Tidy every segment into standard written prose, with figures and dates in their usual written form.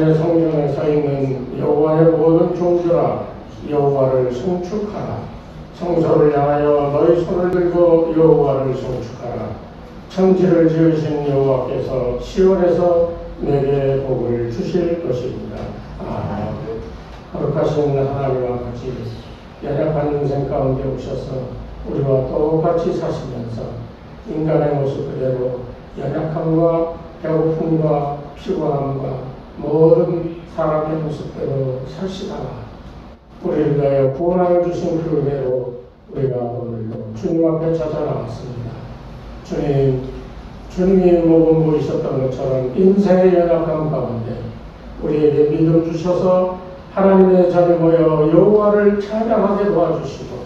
내 성전에 서 있는 여호와의 모든 종들아 여호와를 송축하라. 성소를 향하여 너희 손을 들고 여호와를 송축하라. 천지를 지으신 여호와께서 시온에서 내게 복을 주실 것입니다. 아멘. 거룩하신 하나님과 같이 연약한 인생 가운데 오셔서 우리와 똑같이 사시면서 인간의 모습 그대로 연약함과 배고픔과 피곤함과 모든 사람의 모습대로 사시다가 우리를 위하여 구원을 주신 그 은혜로 우리가 오늘도 주님 앞에 찾아 나왔습니다. 주님이 목은 보이셨던 것처럼 인생의 연약함 가운데 우리에게 믿음 주셔서 하나님의 전에 모여 여호와를 찬양하게 도와주시고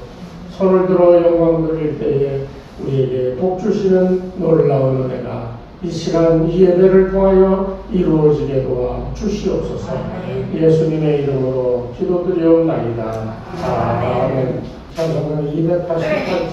손을 들어 영광 돌릴 때에 우리에게 복 주시는 놀라운 은혜가 이 시간 이 예배를 통하여 이루어지게 도와 주시옵소서. 예수님의 이름으로 기도드리옵나이다. 아멘. 찬송은 288장.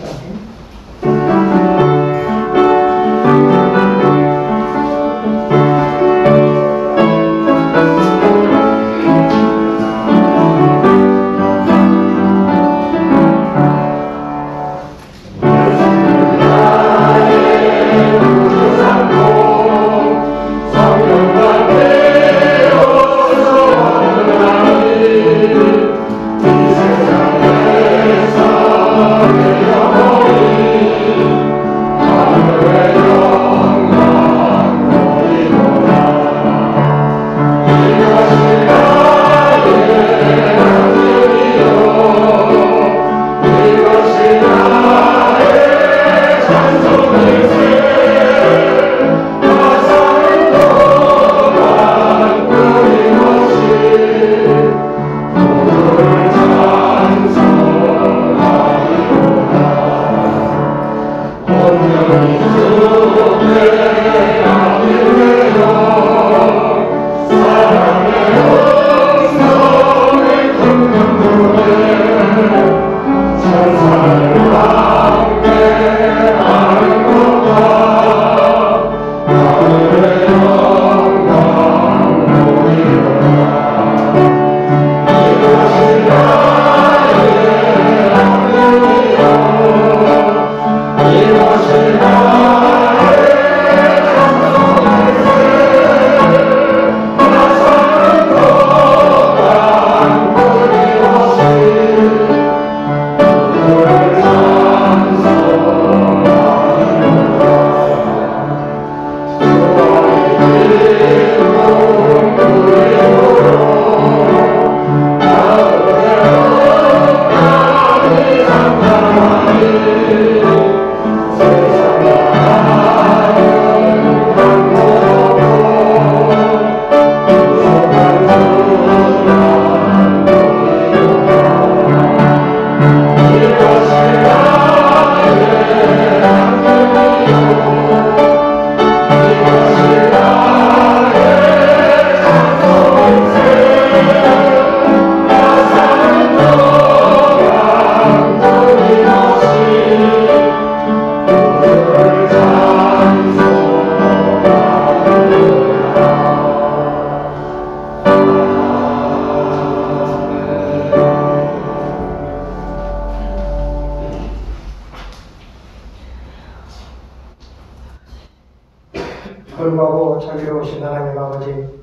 거룩하고 자비로우신 하나님 아버지,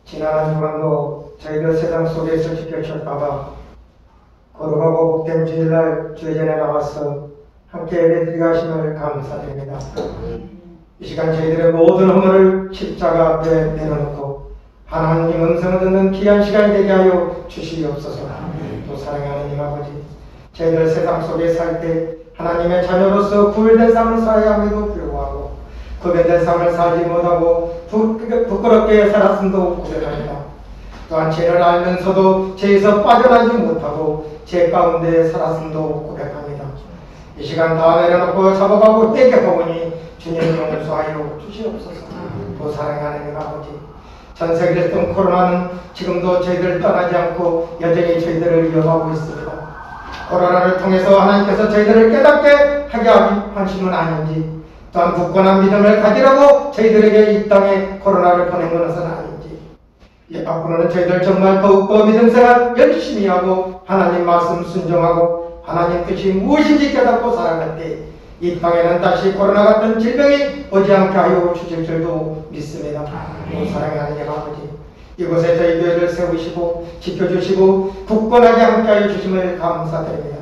지난 한 주간도 저희들 세상 속에서 지켜주셨다가 거룩하고 복된 주일날 주의전에 나와서 함께 예배드리게 하심을 감사드립니다. 이 시간 저희들의 모든 허물을 십자가 앞에 내려놓고 하나님 음성을 듣는 귀한 시간이 되게 하여 주시옵소서. 또 사랑하는 하나님 아버지, 저희들 세상 속에 살 때 하나님의 자녀로서 구별된 삶을 살아야 함에도 불구하고 구별된 삶을 살지 못하고 부끄럽게 살았음도 고백합니다. 또한 죄를 알면서도 죄에서 빠져나지 못하고 죄 가운데 살았음도 고백합니다. 이 시간 다 내려놓고 잡아가고 떼겨보니 주님 용서하여 주시옵소서. 또 사랑하는 하나님 아버지, 전 세계를 뜬 코로나는 지금도 저희들을 떠나지 않고 여전히 저희들을 이어가고 있습니다. 코로나를 통해서 하나님께서 저희들을 깨닫게 하게 하심은 아닌지, 또한 굳건한 믿음을 가지라고 저희들에게 이 땅에 코로나를 보낸 것은 아닌지, 앞으로는 저희들 정말 더욱더 믿음생활 열심히 하고 하나님 말씀 순종하고 하나님 뜻이 무엇인지 깨닫고 살아갈 때 이 땅에는 다시 코로나 같은 질병이 오지 않게 하여 주실 줄도 믿습니다. 사랑의 하나님 아버지, 이곳에 저희 교회를 세우시고 지켜주시고 굳건하게 함께하여 주심을 감사드립니다.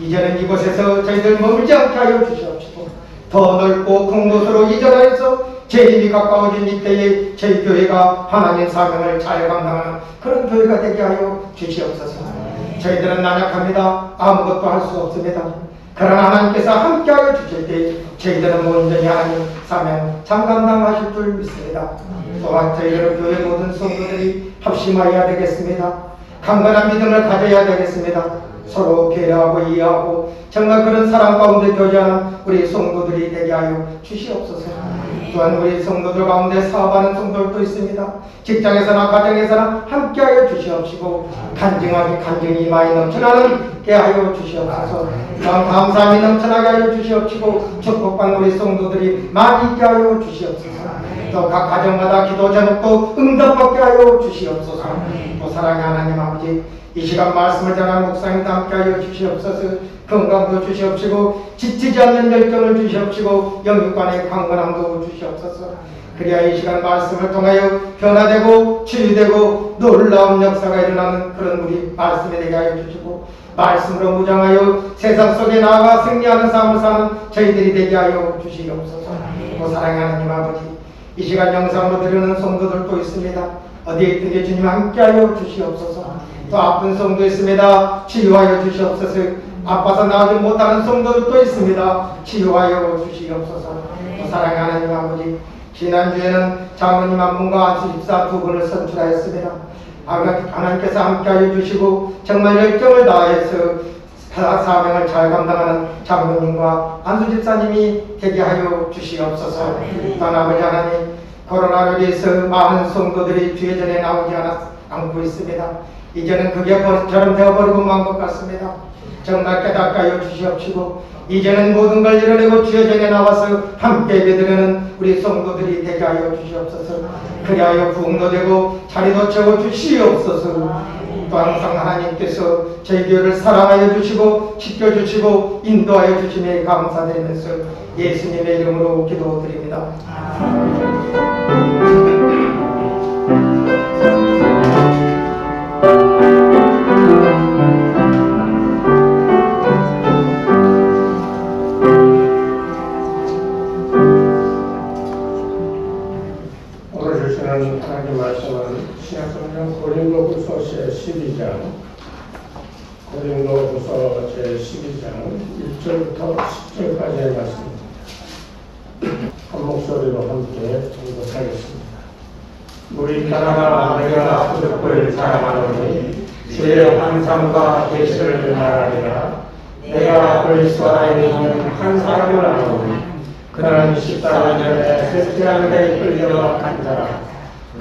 이제는 이곳에서 저희들 머물지 않게 하여 주시옵시고 더 넓고 큰 곳으로 이전하여서 제 힘이 가까워진 이때에 저희 교회가 하나님 사명을 잘 감당하는 그런 교회가 되게 하여 주시옵소서. 저희들은 나약합니다. 아무것도 할 수 없습니다. 그러나 하나님께서 함께하여 주실 때 저희들은 온전히 하나님 사명 잘 감당하실 줄 믿습니다. 또한 저희들은 교회 모든 성도들이 합심하여야 되겠습니다. 강건한 믿음을 가져야 되겠습니다. 서로 배려하고 이해하고 정말 그런 사랑 가운데 교제하는 우리 성도들이 되게 하여 주시옵소서. 또한 우리 성도들 가운데 사업하는 성도들도 있습니다. 직장에서나 가정에서나 함께하여 주시옵시고 간증이 많이 넘쳐나는 게 하여 주시옵소서. 또한 감사함이 넘쳐나게 하여 주시옵시고 축복받는 우리 성도들이 많이 있게 하여 주시옵소서. 또 각 가정마다 기도 제목도 응답받게 하여 주시옵소서. 또 사랑의 하나님 아버지, 이 시간 말씀을 전하는 목사님도 함께하여 주시옵소서. 건강도 주시옵시고 지치지 않는 열정을 주시옵시고 영육간의 강건함도 주시옵소서. 그래야 이 시간 말씀을 통하여 변화되고 치유되고 놀라운 역사가 일어나는 그런 우리 말씀이 되게 하여 주시고 말씀으로 무장하여 세상 속에 나아가 승리하는 삶을 사는 저희들이 되게 하여 주시옵소서. 또 사랑의 하나님 아버지, 이 시간 영상으로 드리는 성도들도 있습니다. 어디에 있든지 주님 함께하여 주시옵소서. 또 아픈 성도 있습니다. 치유하여 주시옵소서. 아파서 나오지 못하는 성도들도 있습니다. 치유하여 주시옵소서. 또 사랑의 하나님 아버지, 지난주에는 장로님 한 분과 안수 집사 두 분을 선출하였습니다. 하나님께서 함께하여 주시고 정말 열정을 다해서 사명을 잘 감당하는 장로님과 안수 집사님이 되게 하여 주시옵소서. 또한 아버지 하나님, 코로나로 인해서 많은 성도들이 주의 전에 나오지 않고 있습니다. 이제는 그게 저럼 되어버리고 만 것 같습니다. 정말 깨닫게 하여 주시옵시고 이제는 모든 걸 이뤄내고 주의 전에 나와서 함께 예배드리는 우리 성도들이 되게 하여 주시옵소서. 그리하여 부흥도 되고 자리도 채워 주시옵소서. 또 항상 하나님께서 저희 교회를 사랑하여 주시고 지켜주시고 인도하여 주심에 감사드리면서 예수님의 이름으로 기도드립니다. 오늘 주시는 하나님 말씀은 신약성경 고린도후서 제12장 고린도후서 제12장 1절부터 10절까지의 말씀입니다. 한 목소리로 함께 공독하겠습니다. 우리 하나가 내가 그릇을 자랑하노니 주의 환상과 계시를 말하리라. 내가 그리스도 안에 있는 한 사람을 아노니 그는 14년에 셋째 하늘에 끌려간 자라.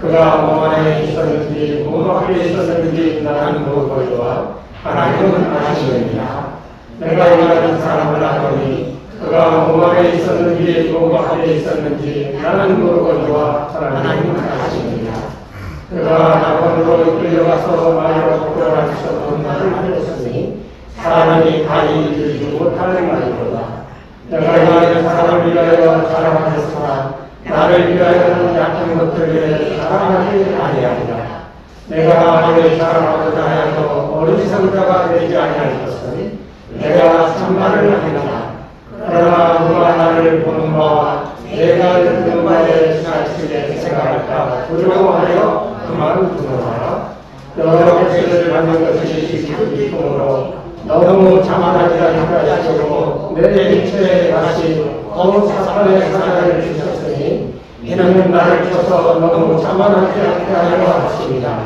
그가 몸 안에 있었는지 몸 밖에 있었는지 나는 모르거니와 하나님은 아시느니라. 내가 이라는 사람을 아노니 그가 몸 안에 있었는지 몸 밖에 있었는지 나는 모르거니와 하나님은 아시느니라. 그가 낙원으로 끌려가서 말로 끌어가셔서 나를 하였으니 사람이 다히 이르지 못하는 말이로다. 내가 이라는 사람을 위하여 자랑하였으나 나를 위하여는 약한 것들을 자랑하지 아니하리라. 내가 나를 자랑하고자 하여도 어리석은 자가 되지 아니할 것은 내가 참말을 하리라. 그러나 누가 나를 보는 바와 내가 듣는 바에 지나치게 생각할까 두려워하여 그 말을 두려워하라. 여러 것을 받는 것이 기쁨으로 너무 자만하지 않게 하시고 내 인체에 다시 온 사탄의 사자를 주셨으니 이는 나를 쳐서 너무 자만하지 않게 하려 하십니다.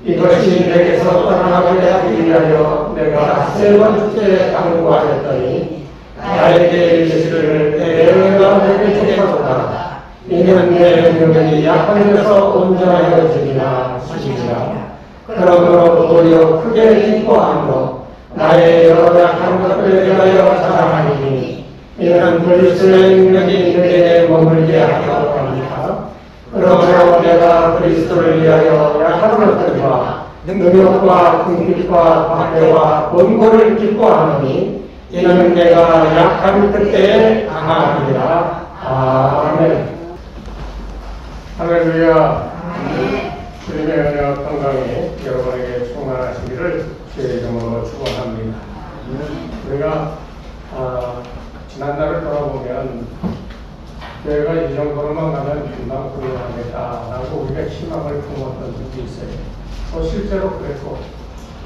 이것이 내게서 떠나가게 하기 위하여 내가 세 번째 강구하였더니 나에게 이르시기를 내 은혜가 내게 족하도다. 이는 내 능력이 약한 데서 온전하여지리라 하시니라. 그러므로 도리어 크게 기뻐함으로 나의 여러 약한 것들에 대하여 자랑하리니 이는 그리스도의 능력이 내게 머물게 하려 합니다. 그러므로 내가 그리스도를 위하여 약한 것들과 능력과 궁핍과 박해와 원고를 기뻐하노니 이는 내가 약한 그때에 강하니라. 아멘. 할렐루야. 주님의 은혜와 건강이 여러분에게 충만하시기를 주의 이름으로 축원합니다. 우리가 지난날을 돌아보면 교회가 이 정도로만 가면 금방 훌륭하겠다라고 우리가 희망을 품었던 적이 있어요. 또 실제로 그랬고,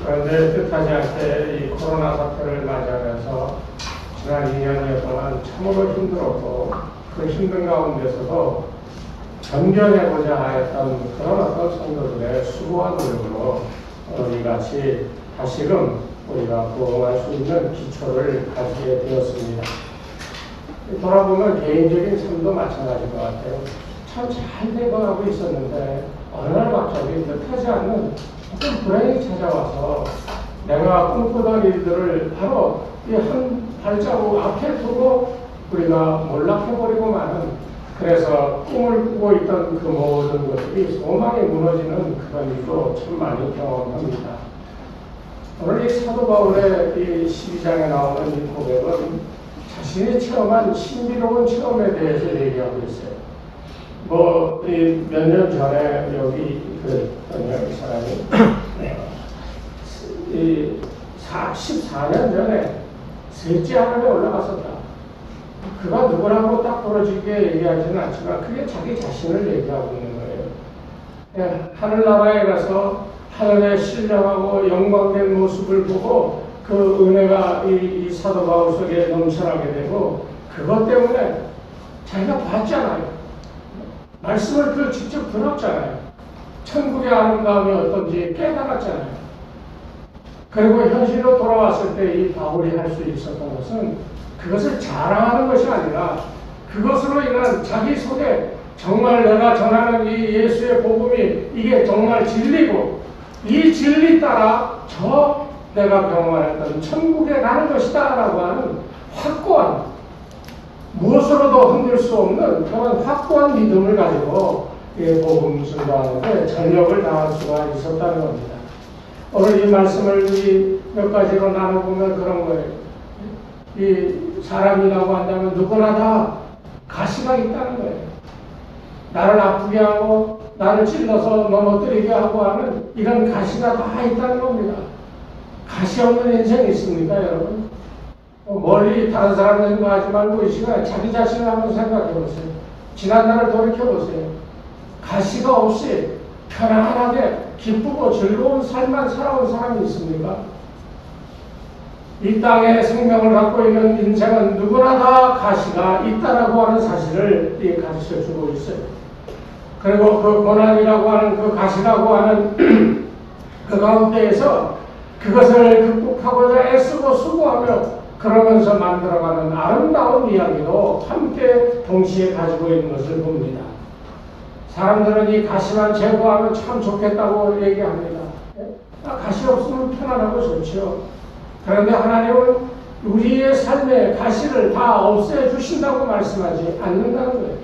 그런데 뜻하지 않게 이 코로나 사태를 맞이하면서 지난 2년여 동안 참으로 힘들었고, 그 힘든 가운데서도 견뎌내고자 하였던 그런 어떤 성도들의 수고와 노력으로 이같이 다시금 우리가 부흥할 수 있는 기초를 가지게 되었습니다. 돌아보면 개인적인 삶도 마찬가지인 것 같아요. 참 잘 되어가고 있었는데 어느 날 갑자기 뜻하지 않는 어떤 불행이 찾아와서 내가 꿈꾸던 일들을 바로 이 한 발자국 앞에 두고 우리가 몰락해버리고 마는, 그래서 꿈을 꾸고 있던 그 모든 것들이 소망이 무너지는 그런 일도 참 많이 경험합니다. 오늘 이 사도 바울의 이 12장에 나오는 이 고백은 자신이 체험한 신비로운 체험에 대해서 얘기하고 있어요. 몇 년 전에 여기 이 사람이 14년 전에 셋째 하늘에 올라갔었다. 그가 누구라고 딱 부러지게 얘기하지는 않지만 그게 자기 자신을 얘기하고 있는 거예요. 하늘나라에 가서 하늘의 신령하고 영광된 모습을 보고 그 은혜가 이 사도 바울 속에 넘쳐나게 되고, 그것 때문에 자기가 봤잖아요. 말씀을 직접 들었잖아요. 천국의 아름다움이 어떤지 깨달았잖아요. 그리고 현실로 돌아왔을 때 이 바울이 할 수 있었던 것은 그것을 자랑하는 것이 아니라 그것으로 인한 자기 속에 정말 내가 전하는 이 예수의 복음이 이게 정말 진리고, 이 진리 따라 내가 경험했던 천국에 가는 것이다 라고 하는 확고한, 무엇으로도 흔들 수 없는 그런 확고한 믿음을 가지고 이 복음 전도하는데 전력을 다할 수가 있었다는 겁니다. 오늘 이 말씀을 몇 가지로 나눠보면 그런 거예요. 이 사람이라고 한다면 누구나 다 가시가 있다는 거예요. 나를 아프게 하고 나를 찔러서 넘어뜨리게 하고 하는 이런 가시가 다 있다는 겁니다. 가시 없는 인생이 있습니까, 여러분? 멀리 다른 사람 생각하지 말고 이 시간에 자기 자신을 한번 생각해 보세요. 지난날을 돌이켜 보세요. 가시가 없이 편안하게 기쁘고 즐거운 삶만 살아온 사람이 있습니까? 이 땅에 생명을 갖고 있는 인생은 누구나 다 가시가 있다라고 하는 사실을 가르쳐 주고 있어요. 그리고 그 고난이라고 하는 그 가시라고 하는 그 가운데에서 그것을 극복하고자 애쓰고 수고하며 그러면서 만들어가는 아름다운 이야기도 함께 동시에 가지고 있는 것을 봅니다. 사람들은 이 가시만 제거하면 참 좋겠다고 얘기합니다. 가시 없으면 편안하고 좋죠. 그런데 하나님은 우리의 삶의 가시를 다 없애주신다고 말씀하지 않는다는 거예요.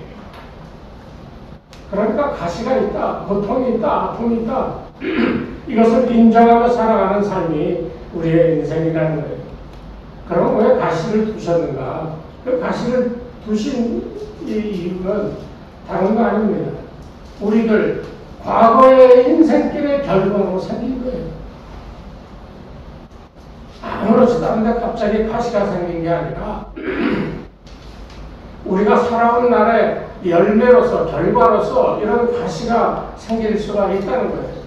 그러니까 가시가 있다, 고통이 있다, 아픔이 있다, 이것을 인정하며 살아가는 삶이 우리의 인생이라는 거예요. 그럼 왜 가시를 두셨는가? 그 가시를 두신 이 이유는 다른 거 아닙니다. 우리들 과거의 인생길의 결과로 생긴 거예요. 아무렇지도 않은데 갑자기 가시가 생긴 게 아니라 우리가 살아온 날의 열매로서, 결과로서 이런 가시가 생길 수가 있다는 거예요.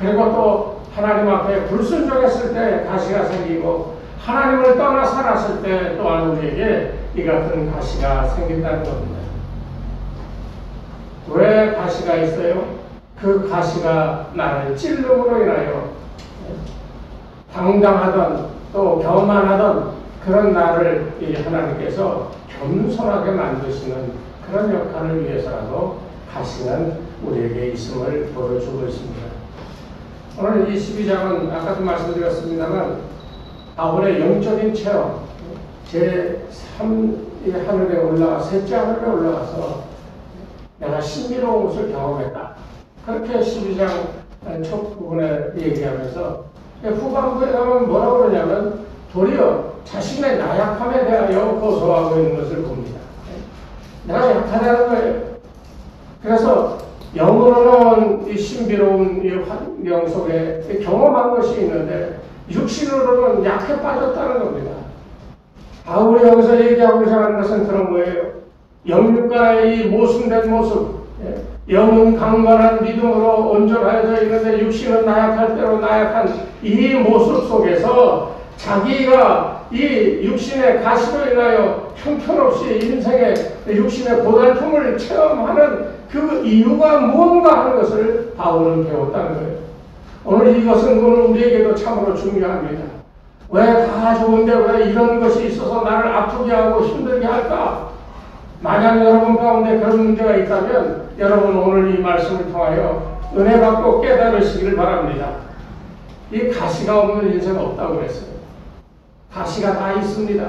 그리고 또 하나님 앞에 불순종했을 때 가시가 생기고, 하나님을 떠나 살았을 때 또한 우리에게 이 같은 가시가 생긴다는 겁니다. 왜 가시가 있어요? 그 가시가 나를 찔름으로 인하여 당당하던 또 교만하던 그런 나를 하나님께서 겸손하게 만드시는 그런 역할을 위해서라도 가시는 우리에게 있음을 보여주고 있습니다. 오늘 이 12장은 아까도 말씀드렸습니다만 바울의 영적인 체험, 제3 하늘에 올라가, 셋째 하늘에 올라가서 내가 신비로운 것을 경험했다. 그렇게 12장 첫 부분에 얘기하면서 후반부에 가면 뭐라고 그러냐면 도리어 자신의 나약함에 대하여 고소하고 있는 것을 봅니다. 내가 약하다는 거예요. 그래서 영으로는 이 신비로운 이 환경 속에 경험한 것이 있는데 육신으로는 약해 빠졌다는 겁니다. 바울이 여기서 얘기하고자 하는 것은 그런 거예요. 영육간의 이 모순된 모습, 영은 강건한 믿음으로 온전하여져 있는데 육신은 나약할 대로 나약한 이 모습 속에서 자기가 이 육신의 가시로 인하여 형편없이 인생의 육신의 고달픔을 체험하는 그 이유가 무언가 하는 것을 바울은 배웠다는 거예요. 오늘 이것은 오늘 우리에게도 참으로 중요합니다. 왜 다 좋은데 왜 이런 것이 있어서 나를 아프게 하고 힘들게 할까? 만약 여러분 가운데 그런 문제가 있다면 여러분 오늘 이 말씀을 통하여 은혜 받고 깨달으시기를 바랍니다. 이 가시가 없는 인생 없다고 그랬어요. 가시가 다 있습니다.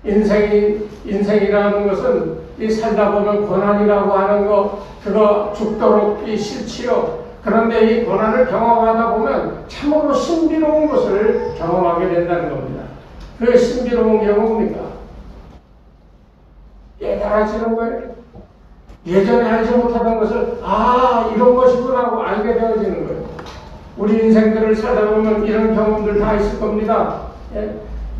인생이라는 것은 이 살다 보면 고난이라고 하는 거 그거 죽도록 이 싫지요. 그런데 이 고난을 경험하다 보면 참으로 신비로운 것을 경험하게 된다는 겁니다. 그 신비로운 게 뭡니까? 깨달아지는 거예요. 예전에 알지 못하던 것을 이런 것이구나 하고 알게 되어지는 거예요. 우리 인생들을 살다 보면 이런 경험들 다 있을 겁니다.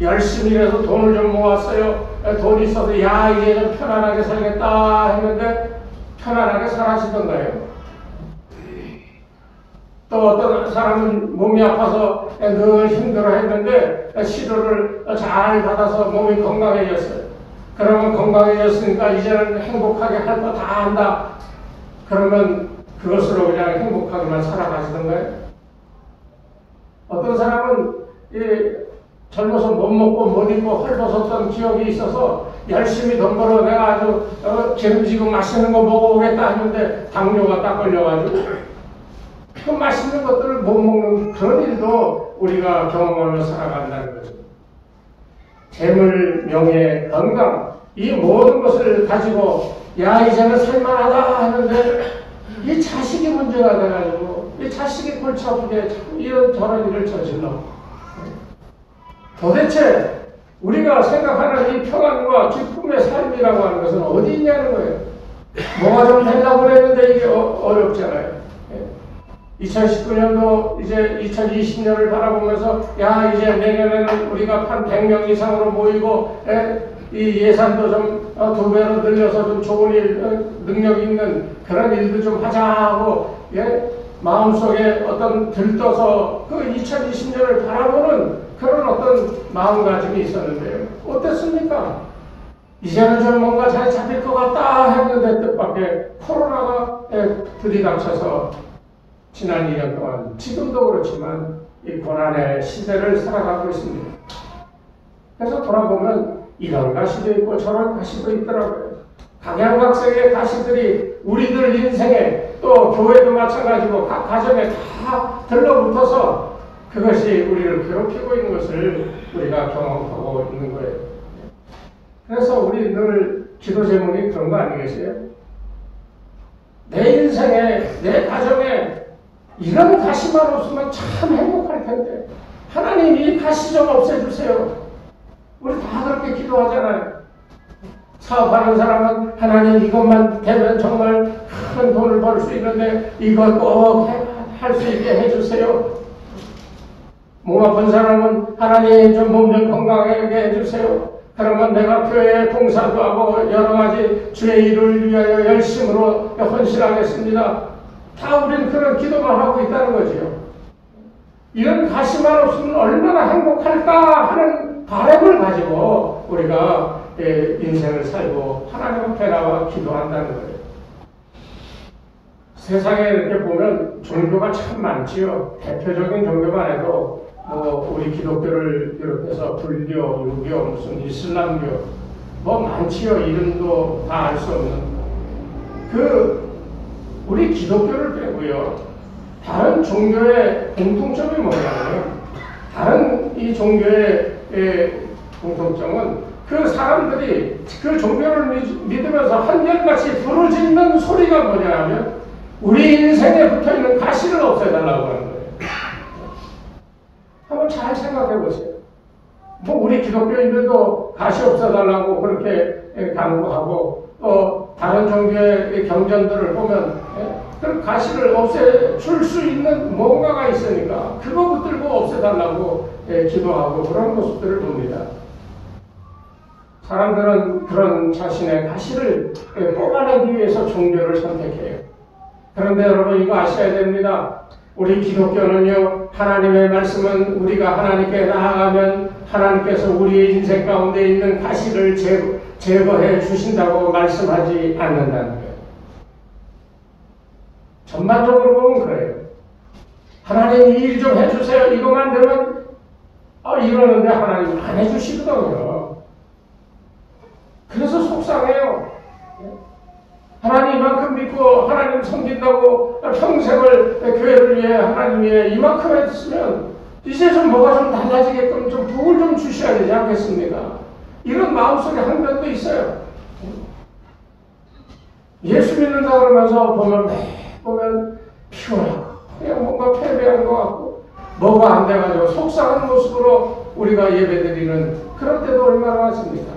열심히 해서 돈을 좀 모았어요. 돈이 있어서 이제 좀 편안하게 살겠다 했는데 편안하게 살아지던가요? 또 어떤 사람은 몸이 아파서 늘 힘들어 했는데 치료를 잘 받아서 몸이 건강해졌어요. 그러면 건강해졌으니까 이제는 행복하게 할 거 다 한다. 그러면 그것으로 그냥 행복하게만 살아가시던가요? 어떤 사람은 젊어서 못 먹고 못 입고 헐벗었던 기억이 있어서 열심히 돈 벌어 내가 아주 지금 맛있는 거 먹어보겠다 했는데 당뇨가 딱 걸려가지고 그 맛있는 것들을 못 먹는 그런 일도 우리가 경험하며 살아간다는 거죠. 재물, 명예, 건강 이 모든 것을 가지고 이제는 살만하다 하는데 이 자식이 문제가 돼가지고 이 자식이 골치 아프게 이런 저런 일을 저질러. 도대체 우리가 생각하는 이 평안과 기쁨의 삶이라고 하는 것은 어디 있냐는 거예요. 뭐가 좀 되려고 그랬는데 이게 어렵잖아요. 2019년도 이제 2020년을 바라보면서 이제 내년에는 우리가 한 100명 이상으로 모이고 이 예산도 좀 2배로 늘려서 좀 좋은 일, 능력 있는 그런 일도 좀 하자 하고 마음속에 어떤 들떠서 그 2020년을 바라보는 그런 어떤 마음가짐이 있었는데요. 어땠습니까? 이제는 좀 뭔가 잘 잡힐 것 같다 했는데 뜻밖의 코로나가 들이닥쳐서 지난 2년 동안 지금도 그렇지만 이 고난의 시대를 살아가고 있습니다. 그래서 돌아보면 이런 가시도 있고 저런 가시도 있더라고요. 각양각색의 가시들이 우리들 인생에 또 교회도 마찬가지고 각 가정에 다 들러붙어서 그것이 우리를 괴롭히고 있는 것을 우리가 경험하고 있는 거예요. 그래서 우리 늘 기도 제목이 그런 거 아니겠어요? 내 인생에, 내 가정에 이런 가시만 없으면 참 행복할 텐데 하나님 이 가시 좀 없애주세요. 우리 다 그렇게 기도하잖아요. 사업하는 사람은 하나님 이것만 되면 정말 큰 돈을 벌 수 있는데 이것 꼭 할 수 있게 해주세요. 몸 아픈 사람은 하나님 좀 몸 좀 건강하게 해주세요. 그러면 내가 교회에 봉사도 하고 여러 가지 주의 일을 위하여 열심으로 헌신하겠습니다. 다 우리는 그런 기도만 하고 있다는 거지요. 이런 가시만 없으면 얼마나 행복할까 하는 바람을 가지고 우리가 인생을 살고 하나님 앞에 나와 기도한다는 거예요. 세상에 이렇게 보면 종교가 참 많지요. 대표적인 종교만 해도 우리 기독교를 비롯해서 불교, 유교, 무슨 이슬람교 많지요. 이름도 다 알 수 없는 우리 기독교를 빼고요. 다른 종교의 공통점이 뭐냐면 다른 이 종교의 공통점은 그 사람들이 그 종교를 믿으면서 한결같이 부르짖는 소리가 뭐냐면 우리 인생에 붙어있는 가시를 없애달라고 하는 거예요. 한번 잘 생각해 보세요. 뭐 우리 기독교인들도 가시 없애달라고 그렇게 강구하고 또 다른 종교의 경전들을 보면 그 가시를 없애줄 수 있는 뭔가가 있으니까 그거 붙들고 없애달라고 기도하고 그런 모습들을 봅니다. 사람들은 그런 자신의 가시를 뽑아내기 위해서 종교를 선택해요. 그런데 여러분 이거 아셔야 됩니다. 우리 기독교는요, 하나님의 말씀은 우리가 하나님께 나아가면 하나님께서 우리의 인생 가운데 있는 가시를 제거해 주신다고 말씀하지 않는다는 거예요. 전반적으로 보면 그래요. 하나님 이 일 좀 해주세요. 이거만 되면 이러는데 하나님 안 해주시거든요. 그래서 속상해요. 하나님 이만큼 믿고 하나님 섬긴다고 평생을 교회를 위해 하나님 위해 이만큼 했으면 이제 좀 뭐가 좀 달라지게끔 좀 복을 좀 주셔야 되지 않겠습니까? 이런 마음속에 한 면도 있어요. 예수 믿는다 그러면서 보면 피곤하고 그냥 뭔가 패배한 것 같고 뭐가 안 돼가지고 속상한 모습으로 우리가 예배드리는 그런 때도 얼마나 많습니다.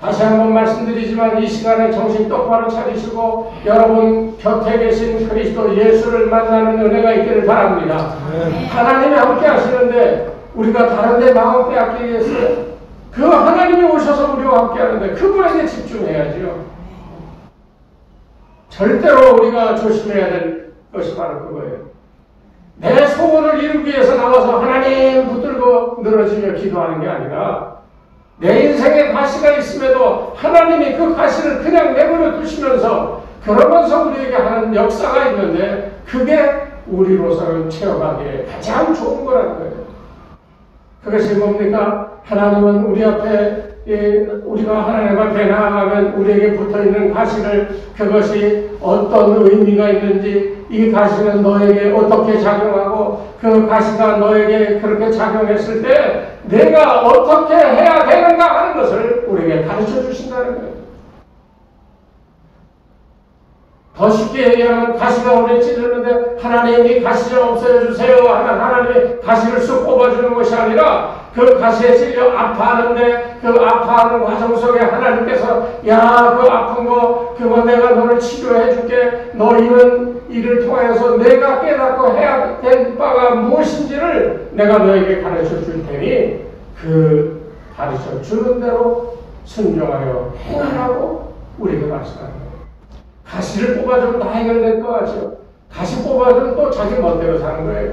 다시 한번 말씀드리지만 이 시간에 정신 똑바로 차리시고 여러분 곁에 계신 그리스도 예수를 만나는 은혜가 있기를 바랍니다. 하나님이 함께 하시는데 우리가 다른 데 마음 빼앗기겠어요? 그 하나님이 오셔서 우리와 함께 하는데 그분에게 집중해야죠. 절대로 우리가 조심해야 될 것이 바로 그거예요. 내 소원을 이루기 위해서 나와서 하나님 붙들고 늘어지며 기도하는 게 아니라 내 인생에 가시가 있음에도 하나님이 그 가시를 그냥 내버려 두시면서 그러면서 우리에게 하는 역사가 있는데 그게 우리로서는 체험하기에 가장 좋은 거라는 거예요. 그것이 뭡니까? 하나님은 우리 앞에 우리가 하나님 앞에 나아가면 우리에게 붙어있는 가시를 그것이 어떤 의미가 있는지 이 가시는 너에게 어떻게 작용하고 그 가시가 너에게 그렇게 작용했을 때 내가 어떻게 해야 되는가 하는 것을 우리에게 가르쳐 주신다는 거예요. 더 쉽게 얘기하면 가시가 우리를 찌르는데 하나님이 가시 좀 없애주세요 하면 하나님이 가시를 쑥 뽑아주는 것이 아니라 그 가시에 찔려 아파하는데 그 아파하는 과정 속에 하나님께서 야 그 아픈 거 그거 내가 너를 치료해 줄게 너 이런 일을 통해서 내가 깨닫고 해야 될 바가 무엇인지를 내가 너에게 가르쳐 줄 테니 그 가르쳐 주는 대로 순종하여 행하라고 우리에게 말씀하는 거예요. 가시를 뽑아주면 다 해결될 것 같죠. 가시 뽑아주면 또 자기 멋대로 사는 거예요.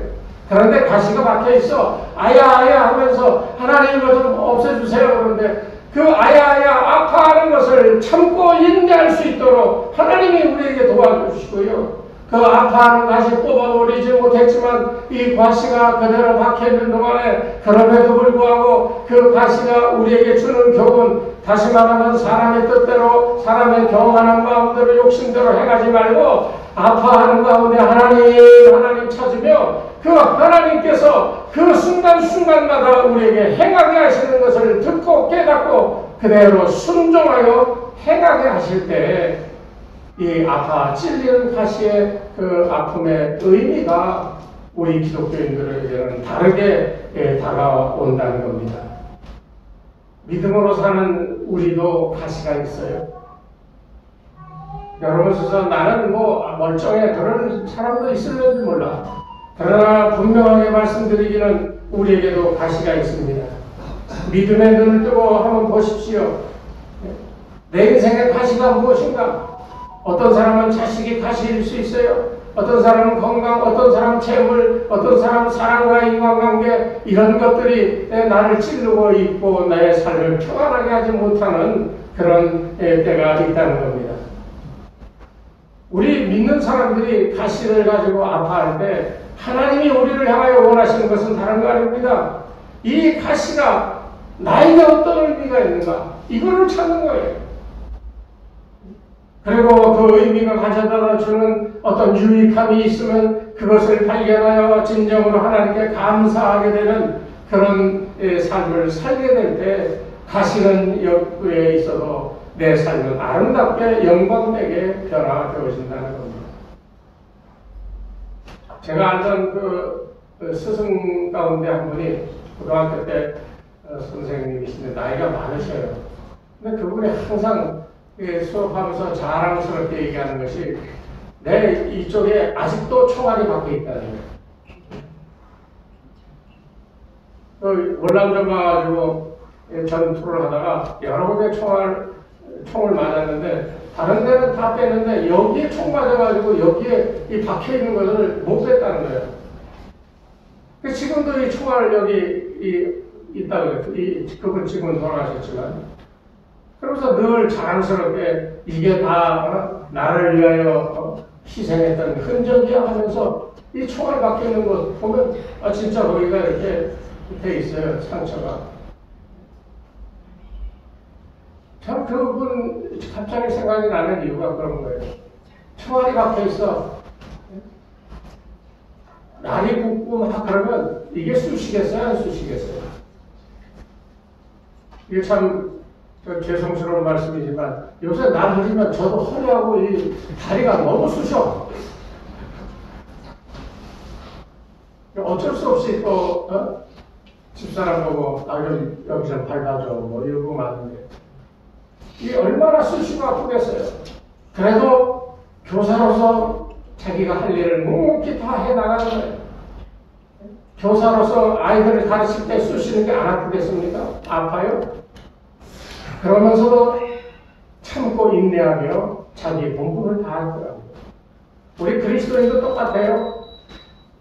그런데 가시가 박혀있어. 아야 하면서 하나님 이거 좀 없애주세요 그러는데 그 아야 아파하는 것을 참고 인내할 수 있도록 하나님이 우리에게 도와주시고요. 그 아파하는 가시 뽑아버리지 못했지만 이 가시가 그대로 박혀있는 동안에 그럼에도 불구하고 그 가시가 우리에게 주는 교훈 다시 말하면 사람의 뜻대로 사람의 경험하는 마음대로 욕심대로 행하지 말고 아파하는 가운데 하나님 찾으며 그 하나님께서 그 순간순간마다 우리에게 행하게 하시는 것을 듣고 깨닫고 그대로 순종하여 행하게 하실 때 이 아파 찔리는 가시의 그 아픔의 의미가 우리 기독교인들에게는 다르게 다가온다는 겁니다. 믿음으로 사는 우리도 가시가 있어요. 여러분 스스로 나는 뭐 멀쩡해 그런 사람도 있을는지 몰라. 그러나 분명하게 말씀드리기는 우리에게도 가시가 있습니다. 믿음의 눈을 뜨고 한번 보십시오. 내 인생의 가시가 무엇인가? 어떤 사람은 자식이 가시일 수 있어요. 어떤 사람은 건강, 어떤 사람은 재물, 어떤 사람은 사랑과 인간관계 이런 것들이 나를 찌르고 있고 나의 삶을 평안하게 하지 못하는 그런 때가 있다는 겁니다. 우리 믿는 사람들이 가시를 가지고 아파할 때 하나님이 우리를 향하여 원하시는 것은 다른 거 아닙니다. 이 가시가 나에게 어떤 의미가 있는가 이거를 찾는 거예요. 그리고 그 의미가 가져다 주는 어떤 유익함이 있으면 그것을 발견하여 진정으로 하나님께 감사하게 되는 그런 삶을 살게 될 때 가시는 역에 있어도 내 삶은 아름답게 영광되게 변화되어진다는 겁니다. 제가 알던 그 스승 가운데 한 분이 고등학교 때 선생님이신데 나이가 많으셔요. 근데 그분이 항상 수업하면서 자랑스럽게 얘기하는 것이 내 이쪽에 아직도 총알이 박혀 있다는 거예요. 월남전 가가지고 전투를 하다가 여러 군데 총을 맞았는데 다른 데는 다 뺐는데 여기에 총 맞아가지고 여기에 이 박혀 있는 것을 못 뺐다는 거예요. 지금도 이 총알 여기 있다고 그래요. 그분 지금은 돌아가셨지만. 그러면서 늘 자랑스럽게 이게 다 나를 위하여 희생했던 흔적이야 하면서 이 총알 박혀 있는 것 보면 진짜 거기가 이렇게 돼 있어요. 상처가. 참 그분 갑자기 생각이 나는 이유가 그런 거예요. 총알이 박혀 있어. 날이 붓고 막 그러면 이게 쑤시겠어요? 안 쑤시겠어요? 이게 참 죄송스러운 말씀이지만 요새 날 흐리면 저도 허리하고 이 다리가 너무 쑤셔. 어쩔 수 없이 또 집사람 보고 여기 좀 밟아줘 뭐 이러고 마는데 이게 얼마나 쑤시고 아프겠어요. 그래도 교사로서 자기가 할 일을 묵묵히 다 해나가는 거예요. 교사로서 아이들을 가르칠 때 쑤시는 게 안 아프겠습니까? 아파요? 그러면서도 참고 인내하며 자기 본분을 다 할 거라고요. 우리 그리스도인도 똑같아요.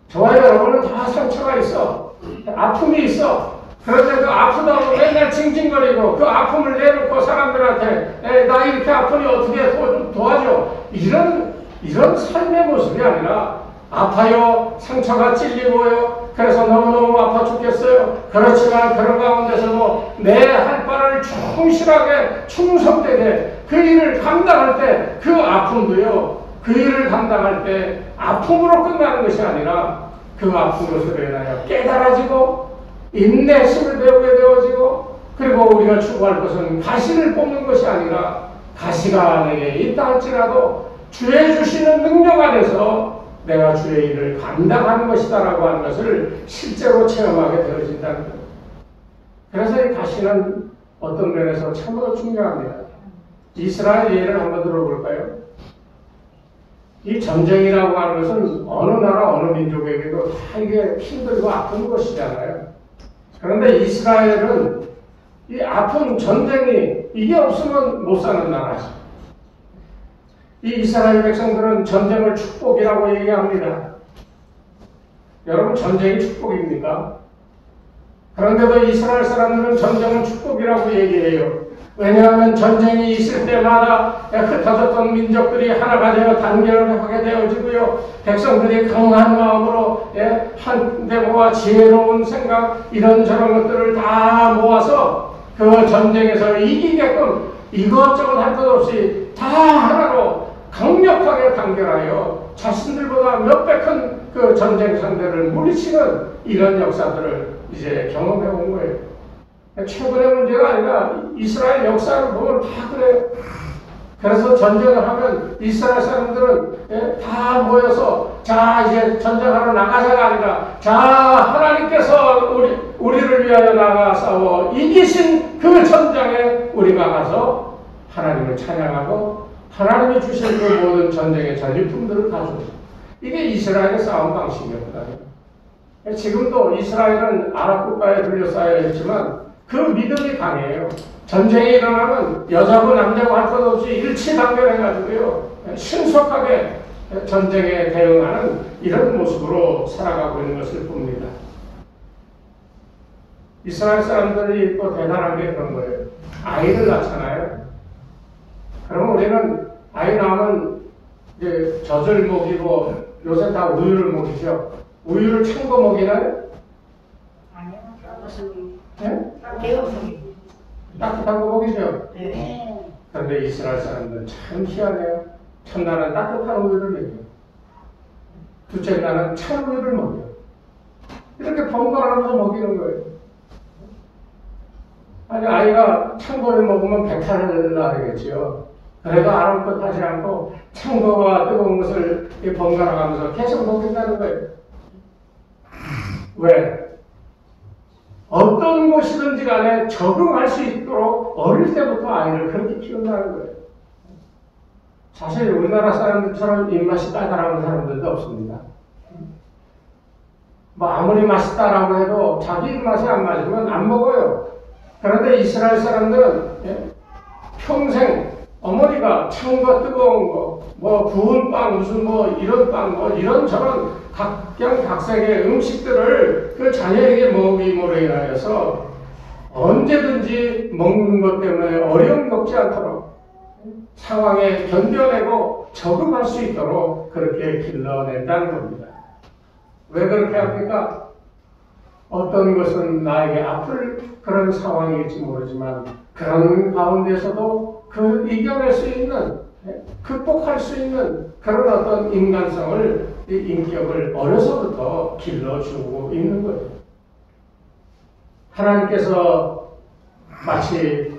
저와 여러분은 다 상처가 있어. 아픔이 있어. 그런데 그 아프다고 맨날 징징거리고 그 아픔을 내놓고 사람들한테 나 이렇게 아프니 어떻게 좀 도와줘. 이런 삶의 모습이 아니라 아파요. 상처가 찔리고요. 그래서 너무너무 아파 죽겠어요. 그렇지만 그런 가운데서도 내 할 바를 충실하게 충성되게 그 일을 감당할 때 그 아픔도요. 그 일을 감당할 때 아픔으로 끝나는 것이 아니라 그 아픔으로서 인하여 깨달아지고 인내심을 배우게 되어지고 그리고 우리가 추구할 것은 가시를 뽑는 것이 아니라 가시가 내게 있다 할지라도 주의 주시는 능력 안에서 내가 주의 일을 감당하는 것이다라고 하는 것을 실제로 체험하게 되어진다는 거예요. 그래서 이 가시는 어떤 면에서 참으로 중요합니다. 이스라엘 예를 한번 들어볼까요? 이 전쟁이라고 하는 것은 어느 나라 어느 민족에게도 다 이게 힘들고 아픈 것이잖아요. 그런데 이스라엘은 이 아픈 전쟁이 이게 없으면 못 사는 나라죠. 이 이스라엘 백성들은 전쟁을 축복이라고 얘기합니다. 여러분 전쟁이 축복입니까? 그런데도 이스라엘 사람들은 전쟁은 축복이라고 얘기해요. 왜냐하면 전쟁이 있을 때마다 흩어졌던 민족들이 하나가 되어 단결을 하게 되어지고요. 백성들이 강한 마음으로 한데 모아 지혜로운 생각 이런저런 것들을 다 모아서 그 전쟁에서 이기게끔 이것저것 할 것 없이 다 하나로 강력하게 단결하여 자신들보다 몇백 큰 그 전쟁 상대를 물리치는 이런 역사들을 이제 경험해 온 거예요. 최근의 문제가 아니라 이스라엘 역사를 보면 다 그래요. 그래서 전쟁을 하면 이스라엘 사람들은 다 모여서 자 이제 전쟁하러 나가자가 아니라 자 하나님께서 우리를 위하여 나가 싸워 이기신 그 전장에 우리가 가서 하나님을 찬양하고 하나님이 주신 그 모든 전쟁의 전리품들을 가져오죠. 이게 이스라엘의 싸움 방식이었거든요. 지금도 이스라엘은 아랍 국가에 둘러싸여 있지만 그 믿음이 강해요. 전쟁이 일어나면 여자고 남자고 할 것 없이 일치단결해가지고요. 신속하게 전쟁에 대응하는 이런 모습으로 살아가고 있는 것을 봅니다. 이스라엘 사람들이 또 대단한 게 그런 거예요. 아이를 낳잖아요. 그러면 우리는 아이 낳으면 이제 젖을 먹이고 요새 다 우유를 먹이죠. 우유를 찬 거 먹이나요? 아니요. 네? 따뜻한 거 먹이죠. 네. 그런데 이스라엘 사람들은 참 희한해요. 첫날은 따뜻한 우유를 먹여요. 둘째 날은 찬 우유를 먹여요. 이렇게 번갈아가면서 먹이는 거예요. 아니 아이가 찬 거를 먹으면 배탈을 나겠지요. 그래도 아랑곳 하지 않고 찬 거와 뜨거운 것을 번갈아 가면서 계속 먹인다는 거예요. 왜? 어떤 것이든지 간에 적응할 수 있도록 어릴 때부터 아이를 그렇게 키운다는 거예요. 사실 우리나라 사람들처럼 입맛이 까다로운 사람들도 없습니다. 뭐 아무리 맛있다라고 해도 자기 입맛에 안 맞으면 안 먹어요. 그런데 이스라엘 사람들은 평생 어머니가 찬 거 뜨거운 거, 뭐 구운 빵, 무슨 뭐 이런 빵, 뭐 이런저런 각양각색의 음식들을 그 자녀에게 먹임으로 인하여서 언제든지 먹는 것 때문에 어려움 겪지 않도록 상황에 견뎌내고 적응할 수 있도록 그렇게 길러낸다는 겁니다. 왜 그렇게 합니까? 어떤 것은 나에게 아플 그런 상황일지 모르지만 그런 가운데서도 그 이겨낼 수 있는, 극복할 수 있는 그런 어떤 인간성을, 인격을 어려서부터 길러주고 있는 거예요. 하나님께서 마치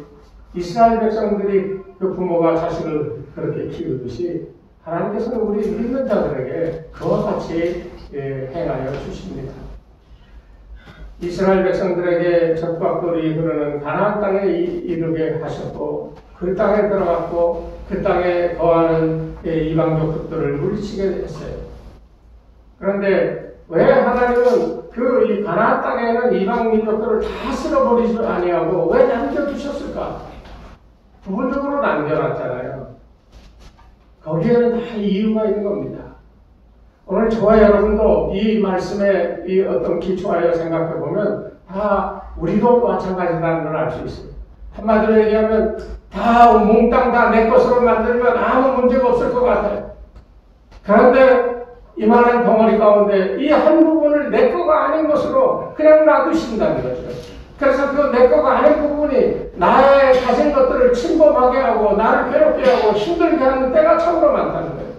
이스라엘 백성들이 그 부모가 자식을 그렇게 키우듯이 하나님께서는 우리 믿는 자들에게 그와 같이 행하여 주십니다. 이스라엘 백성들에게 적박돌이 흐르는 가나안 땅에 이르게 하셨고 그 땅에 들어갔고 그 땅에 거하는 이방 족속들을 물리치게 했어요. 그런데 왜 하나님은 그 이 가나안 땅에는 이방 민족들을 다 쓸어버리지 아니하고 왜 남겨두셨을까? 부분적으로 남겨놨잖아요. 거기에는 다 이유가 있는 겁니다. 오늘 저와 여러분도 이 말씀에 이 어떤 기초하여 생각해 보면 다 우리도 마찬가지라는 걸 알 수 있어요. 한마디로 얘기하면 다 몽땅 다 내 것으로 만들면 아무 문제가 없을 것 같아요. 그런데 이만한 덩어리 가운데 이 한 부분을 내 거가 아닌 것으로 그냥 놔두신다는 거죠. 그래서 그 내 거가 아닌 부분이 나의 가진 것들을 침범하게 하고 나를 괴롭게 하고 힘들게 하는 때가 참으로 많다는 거예요.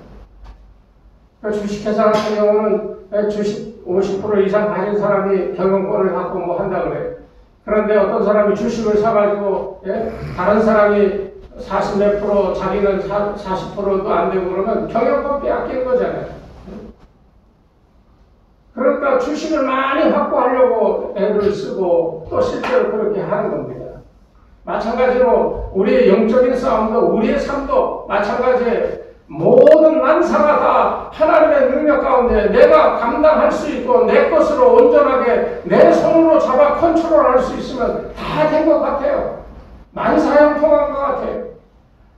주식회사 같은 경우는 주식 50% 이상 가진 사람이 경영권을 갖고 뭐 한다 그래요. 그런데 어떤 사람이 주식을 사가지고 다른 사람이 40몇 프로 자기는 40%도 안 되고 그러면 경영권 빼앗기는 거잖아요. 그러니까 주식을 많이 확보하려고 애를 쓰고 또 실제로 그렇게 하는 겁니다. 마찬가지로 우리의 영적인 싸움도 우리의 삶도 마찬가지예요. 모든 만사가 다 하나님의 능력 가운데 내가 감당할 수 있고 내 것으로 온전하게 내 손으로 잡아 컨트롤할 수 있으면 다 된 것 같아요. 만사형통한 것 같아요.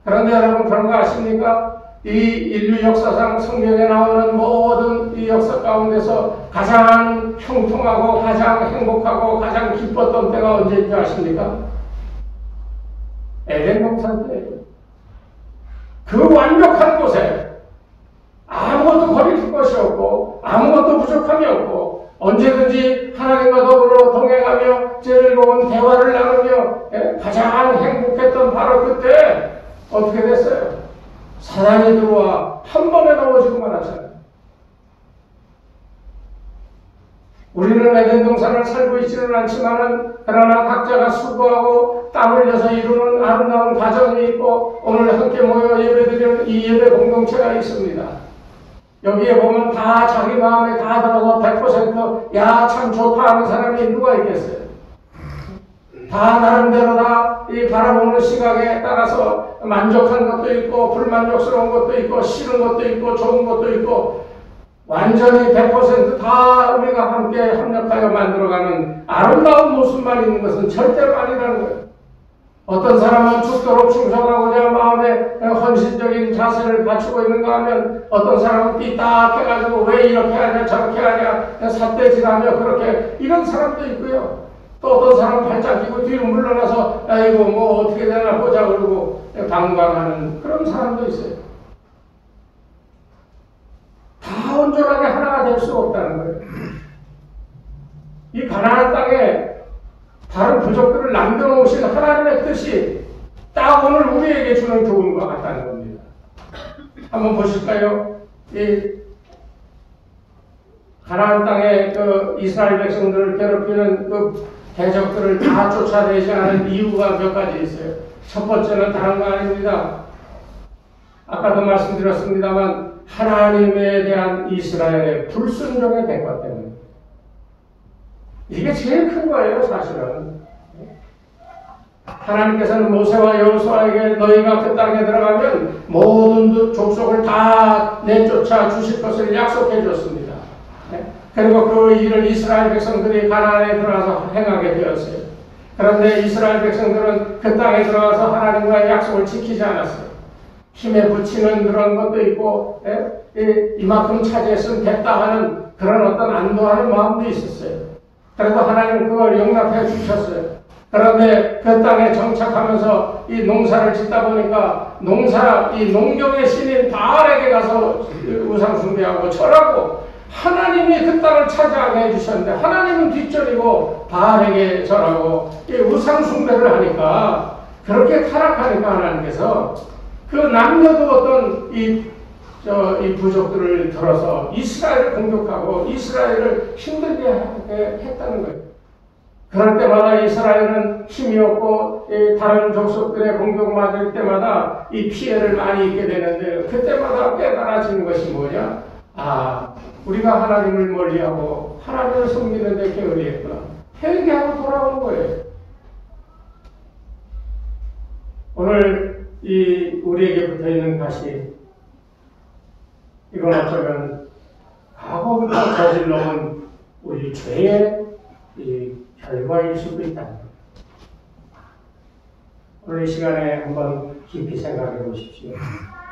그런데 여러분 그런 거 아십니까? 이 인류 역사상 성경에 나오는 모든 이 역사 가운데서 가장 형통하고 가장 행복하고 가장 기뻤던 때가 언제인지 아십니까? 에덴 동산 때예요. 그 완벽한 곳에 아무것도 거리줄 것이 없고 아무것도 부족함이 없고 언제든지 하나님과 더불어 동행하며 즐거운 대화를 나누며 가장 행복했던 바로 그때 어떻게 됐어요? 사단이 들어와 한 번에 넘어지고 말았잖아요. 우리는 에덴 동산을 살고 있지는 않지만은 그러나 각자가 수고하고 땀 흘려서 이루는 아름다운 가정이 있고 오늘 함께 모여 예배드리는 이 예배 공동체가 있습니다. 여기에 보면 다 자기 마음에 다 들어서 100% 야 참 좋다 하는 사람이 누가 있겠어요? 다 나름대로 다 이 바라보는 시각에 따라서 만족한 것도 있고 불만족스러운 것도 있고 싫은 것도 있고 좋은 것도 있고 완전히 100% 다 우리가 함께 협력하여 만들어가는 아름다운 모습만 있는 것은 절대로 아니라는 거예요. 어떤 사람은 죽도록 충성하고자 마음에 헌신적인 자세를 갖추고 있는가 하면 어떤 사람은 삐딱해가지고 왜 이렇게 하냐 저렇게 하냐 삿대질하며 그렇게 이런 사람도 있고요. 또 어떤 사람은 발짝 끼고 뒤로 물러나서 아이고 뭐 어떻게 되나 보자 그러고 방관하는 그런 사람도 있어요. 다 온전하게 하나가 될 수 없다는 거예요. 이 가나안 땅에 다른 부족들을 남겨놓으신 하나님의 뜻이 딱 오늘 우리에게 주는 교훈과 같다는 겁니다. 한번 보실까요? 이 가나안 땅에 그 이스라엘 백성들을 괴롭히는 그 대적들을 다 쫓아내지 않은 이유가 몇 가지 있어요. 첫 번째는 다른 거 아닙니다. 아까도 말씀드렸습니다만 하나님에 대한 이스라엘의 불순종의 대가 때문에 이게 제일 큰 거예요, 사실은. 하나님께서는 모세와 여호수아에게 너희가 그 땅에 들어가면 모든 족속을 다 내쫓아 주실 것을 약속해 줬습니다. 그리고 그 일을 이스라엘 백성들이 가나안에 들어가서 행하게 되었어요. 그런데 이스라엘 백성들은 그 땅에 들어가서 하나님과의 약속을 지키지 않았어요. 힘에 부치는 그런 것도 있고, 이만큼 차지했으면 됐다 하는 그런 어떤 안도하는 마음도 있었어요. 그래도 하나님은 그걸 용납해 주셨어요. 그런데 그 땅에 정착하면서 이 농사를 짓다 보니까 이 농경의 신인 바알에게 가서 우상 숭배하고 절하고 하나님이 그 땅을 차지하게 해주셨는데 하나님은 뒷전이고 바알에게 절하고 이 우상 숭배를 하니까 그렇게 타락하니까 하나님께서 그 남녀도 어떤 이 부족들을 들어서 이스라엘을 공격하고 이스라엘을 힘들게 하게 했다는 거예요. 그럴 때마다 이스라엘은 힘이 없고 다른 족속들의 공격 맞을 때마다 이 피해를 많이 입게 되는데 그때마다 깨달아지는 것이 뭐냐? 우리가 하나님을 멀리하고 하나님을 섬기는 데 게으르했구나. 회개하고 돌아오는 거예요. 오늘 우리에게 붙어있는 가시, 이건 어쩌면 과거부터 저질러온 우리 죄의 결과일 수도 있다는 거예요. 오늘 이 시간에 한번 깊이 생각해 보십시오.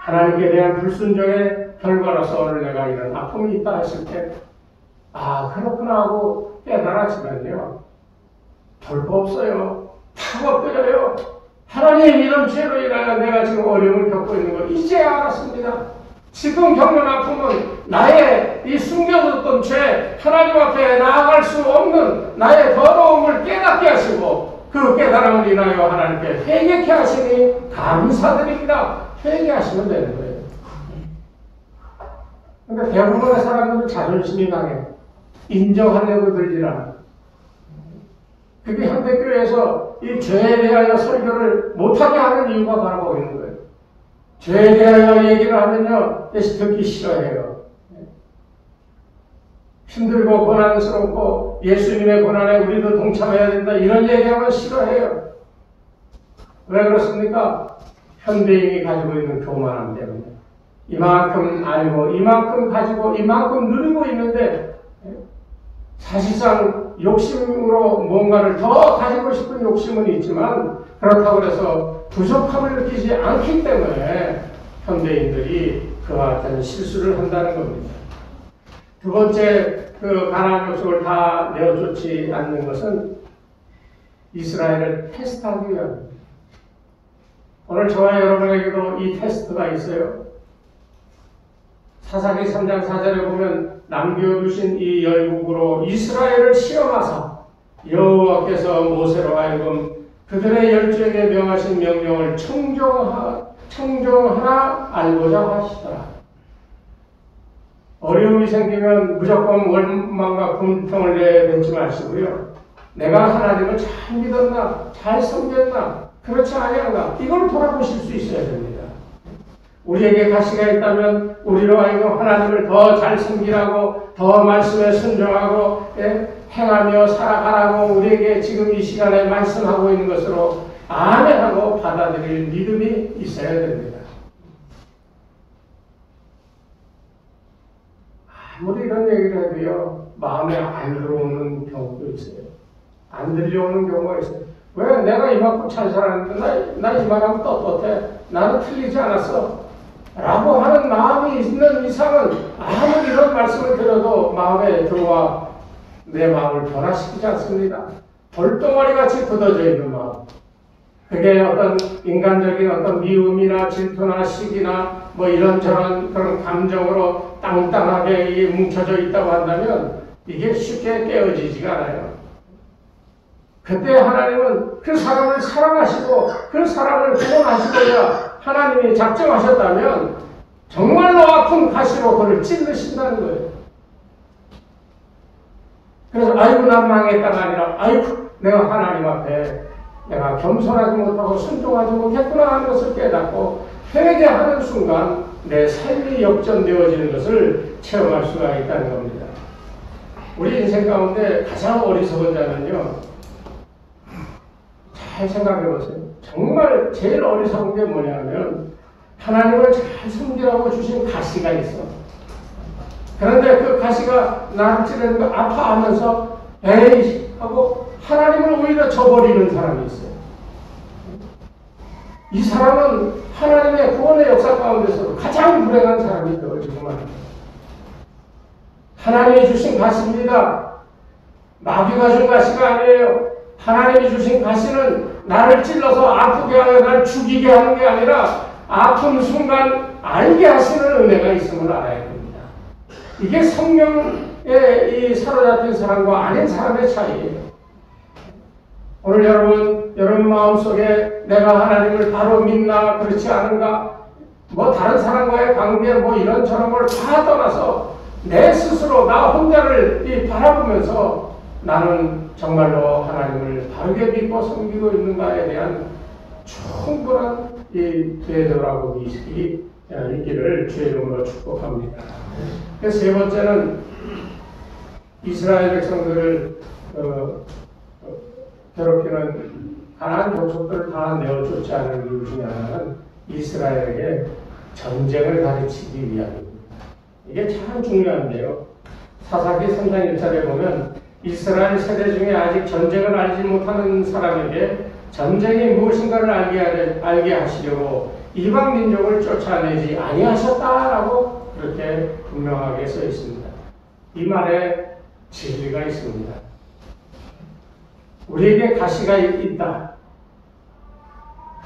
하나님께 대한 불순종의 결과로서 오늘 내가 이런 아픔이 있다 했을 때 그렇구나 하고 깨달았지만요. 별거 없어요. 다 엎드려요. 하나님 이런 죄로 인하여 내가 지금 어려움을 겪고 있는 걸 이제 알았습니다. 지금 겪는 아픔은 나의 이 숨겨뒀던 죄, 하나님 앞에 나아갈 수 없는 나의 더러움을 깨닫게 하시고 그 깨달음을 인하여 하나님께 회개케 하시니 감사드립니다. 회개하시면 되는 거예요. 그러니까 대부분의 사람들은 자존심이 강해. 인정하려고 들질 않아. 그게 현대교회에서 이 죄에 대하여 설교를 못하게 하는 이유가 바로 거기 있는 거예요. 죄에 대하여 얘기를 하면요, 듣기 싫어해요. 힘들고 고난스럽고 예수님의 고난에 우리도 동참해야 된다 이런 얘기하면 싫어해요. 왜 그렇습니까? 현대인이 가지고 있는 교만함 때문에 이만큼 알고 이만큼 가지고 이만큼 누리고 있는데 사실상 욕심으로 뭔가를 더 가지고 싶은 욕심은 있지만 그렇다고 해서 부족함을 느끼지 않기 때문에 현대인들이 그와 같은 실수를 한다는 겁니다. 두 번째, 그 가나안 족속을 다 내어쫓지 않는 것은 이스라엘을 테스트하기 위함입니다. 오늘 저와 여러분에게도 이 테스트가 있어요. 사사기 3장 4절에 보면 남겨두신 이 열국으로 이스라엘을 시험하사 여호와께서 모세로 하여금 그들의 열조에게 명하신 명령을 청정하나 알고자 하시더라. 어려움이 생기면 무조건 원망과 분통을 내뱉지 마시고요. 내가 하나님을 잘 믿었나? 잘 섬겼나? 그렇지 아니한가? 이걸 돌아보실 수 있어야 됩니다. 우리에게 가시가 있다면 우리로 하여금 하나님을 더 잘 섬기라고 더 말씀에 순종하고 행하며 살아가라고 우리에게 지금 이 시간에 말씀하고 있는 것으로 아멘하고 받아들일 믿음이 있어야 됩니다. 아무리 이런 얘기를 해도요, 마음에 안 들어오는 경우도 있어요. 안 들려오는 경우가 있어요. 왜 내가 이만큼 잘 살았는데 나 이만하면 떳떳해. 나는 틀리지 않았어. 라고 하는 마음이 있는 이상은 아무리 이런 말씀을 드려도 마음에 들어와 내 마음을 변화시키지 않습니다. 돌덩어리 같이 굳어져 있는 마음. 그게 어떤 인간적인 어떤 미움이나 질투나 시기나 뭐 이런저런 그런 감정으로 땅땅하게 뭉쳐져 있다고 한다면 이게 쉽게 깨어지지가 않아요. 그때 하나님은 그 사람을 사랑하시고 그 사람을 구원하시고야 하나님이 작정하셨다면 정말로 아픈 가시로 그를 찔르신다는 거예요. 그래서 아이고 난 망했다가 아니라 아이고 내가 하나님 앞에 내가 겸손하지 못하고 순종하지 못했구나 하는 것을 깨닫고 회개하는 순간 내 삶이 역전되어지는 것을 체험할 수가 있다는 겁니다. 우리 인생 가운데 가장 어리석은 자는요, 잘 생각해 보세요. 정말 제일 어리석은 게 뭐냐면 하나님을 잘 섬기라고 주신 가시가 있어. 그런데 그 가시가 나를 찌르는 거 아파하면서 에이 하고 하나님을 오히려 저버리는 사람이 있어요. 이 사람은 하나님의 구원의 역사 가운데서 가장 불행한 사람이 되어지고 말입니다. 하나님이 주신 가시입니다. 마귀가 준 가시가 아니에요. 하나님이 주신 가시는 나를 찔러서 아프게 하여 나를 죽이게 하는 게 아니라 아픈 순간 알게 하시는 은혜가 있음을 알아야 됩니다. 이게 성령에 이 사로잡힌 사람과 아닌 사람의 차이예요. 오늘 여러분 마음속에 내가 하나님을 바로 믿나 그렇지 않은가 뭐 다른 사람과의 관계 뭐 이런저런 걸 다 떠나서 내 스스로 나 혼자를 바라보면서 나는 정말로 하나님을 바르게 믿고 섬기고 있는가에 대한 충분한 이 되돌아보기 있기를 주의 이름으로 축복합니다. 세 번째는 이스라엘 백성들을 괴롭히는 가나안 족속들을 다 내어 쫓지 않은 이유 중에 하나는 이스라엘에게 전쟁을 가르치기 위함입니다. 이게 참 중요한데요. 사사기 3장 1절에 보면 이스라엘 세대 중에 아직 전쟁을 알지 못하는 사람에게 전쟁이 무엇인가를 알게 하시려고 이방 민족을 쫓아내지 아니하셨다라고 그렇게 분명하게 써 있습니다. 이 말에 진리가 있습니다. 우리에게 가시가 있다.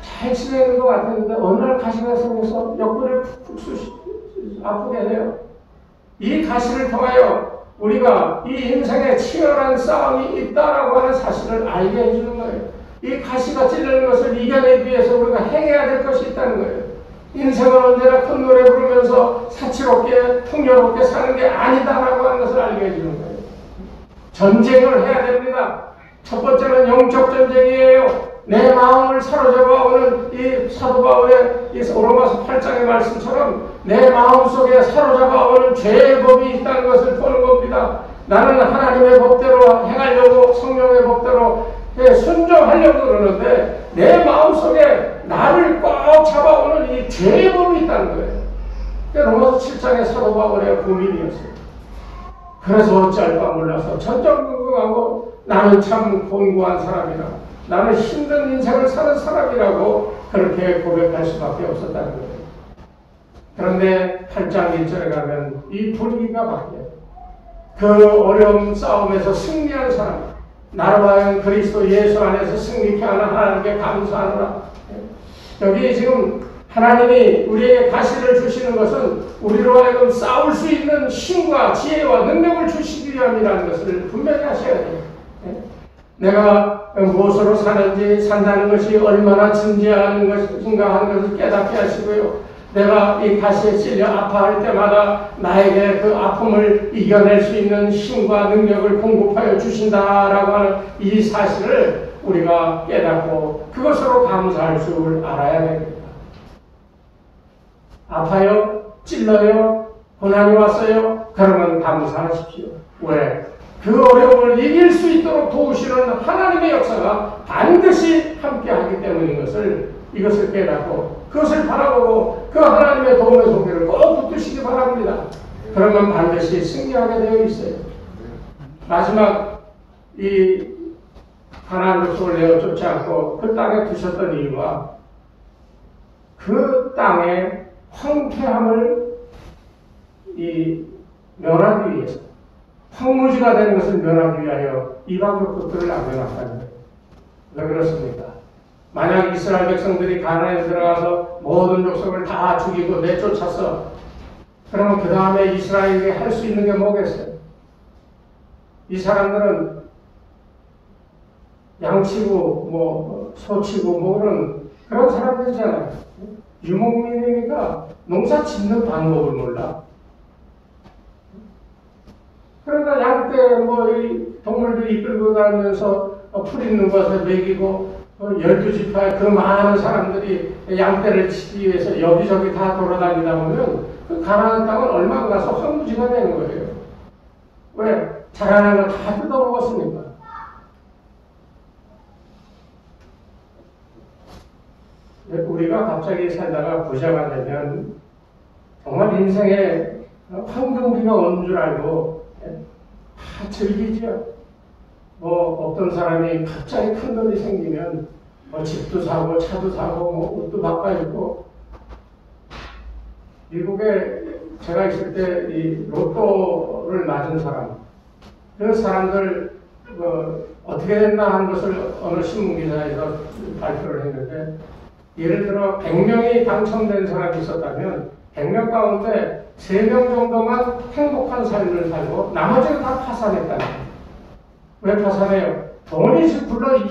잘 지내는 것 같았는데 어느 날 가시가 생겨서 옆구리를 푹푹 아프게 해요. 이 가시를 통하여 우리가 이 인생에 치열한 싸움이 있다라고 하는 사실을 알게 해주는 거예요. 이 가시가 찔리는 것을 이겨내기 위해서 우리가 행해야 될 것이 있다는 거예요. 인생은 언제나 큰 노래 부르면서 사치롭게 풍요롭게 사는 게 아니다라고 하는 것을 알게 해주는 거예요. 전쟁을 해야 됩니다. 첫 번째는 영적 전쟁이에요. 내 마음을 사로잡아 오는 이 사도 바울의 이 로마서 8장의 말씀처럼 내 마음속에 사로잡아 오는 죄의 법이 있다는 것을 보는 겁니다. 나는 하나님의 법대로 행하려고 성령의 법대로 순종하려고 그러는데 내 마음속에 나를 꽉 잡아오는 이 죄의 법이 있다는 거예요. 로마서 7장의 사도 바울의 고민이었어요. 그래서 어찌할까 몰라서 전전긍긍하고 나는 참 곤고한 사람이라 나는 힘든 인생을 사는 사람이라고 그렇게 고백할 수밖에 없었다는 거예요. 그런데 8장 1절에 가면 이 분위기가 바뀌어요. 그 어려운 싸움에서 승리한 사람, 나로 하여금 그리스도 예수 안에서 승리케 하는 하나님께 감사하노라. 여기 지금 하나님이 우리에게 가시를 주시는 것은 우리로 하여금 싸울 수 있는 힘과 지혜와 능력을 주시기 위함이라는 것을 분명히 하셔야 돼요. 내가 무엇으로 산다는 것이 얼마나 진지한 것인가 하는 것을 깨닫게 하시고요. 내가 이 가시에 찔려 아파할 때마다 나에게 그 아픔을 이겨낼 수 있는 힘과 능력을 공급하여 주신다라고 하는 이 사실을 우리가 깨닫고 그것으로 감사할 줄 알아야 됩니다. 아파요? 찔러요? 고난이 왔어요? 그러면 감사하십시오. 왜? 그 어려움을 이길 수 있도록 도우시는 하나님의 역사가 반드시 함께하기 때문인 이것을 깨닫고 그것을 바라보고 그 하나님의 도움의 손길을 꼭 붙드시기 바랍니다. 그러면 반드시 승리하게 되어 있어요. 마지막 이 가나안 족속을 내어 쫓지 않고 그 땅에 두셨던 이유가 그 땅의 황폐함을 면하기 위해서 황무지가 되는 것을 면하기 위하여 이방 족속들을 남겨놨다는 거예요. 왜 그렇습니까? 만약 이스라엘 백성들이 가나안에 들어가서 모든 족속을 다 죽이고 내쫓아서 그러면 그 다음에 이스라엘에게 할 수 있는 게 뭐겠어요? 이 사람들은 양치고 소치고 그런 사람들이잖아요. 유목민이니까 농사 짓는 방법을 몰라. 그러니까 양떼 이 동물들이 이끌고 다니면서 풀 있는 것에 먹이고 12지파의 그 많은 사람들이 양떼를 치기 위해서 여기저기 다 돌아다니다 보면 그 가나안 땅은 얼마 안 가서 황무지가 되는 거예요. 왜? 자라는 걸 다 뜯어먹었으니까. 우리가 갑자기 살다가 부자가 되면 정말 인생에 황금비가 오는 줄 알고 다 즐기죠. 뭐 어떤 사람이 갑자기 큰 돈이 생기면 뭐 집도 사고 차도 사고 뭐 옷도 바꿔 입고. 미국에 제가 있을 때 이 로또를 맞은 사람, 그 사람들 어떻게 됐나 하는 것을 어느 신문기사에서 발표를 했는데, 예를 들어 100명이 당첨된 사람이 있었다면 100명 가운데 3명 정도만 행복한 삶을 살고 나머지는 다 파산했다는 거예요. 왜 파산해요? 돈이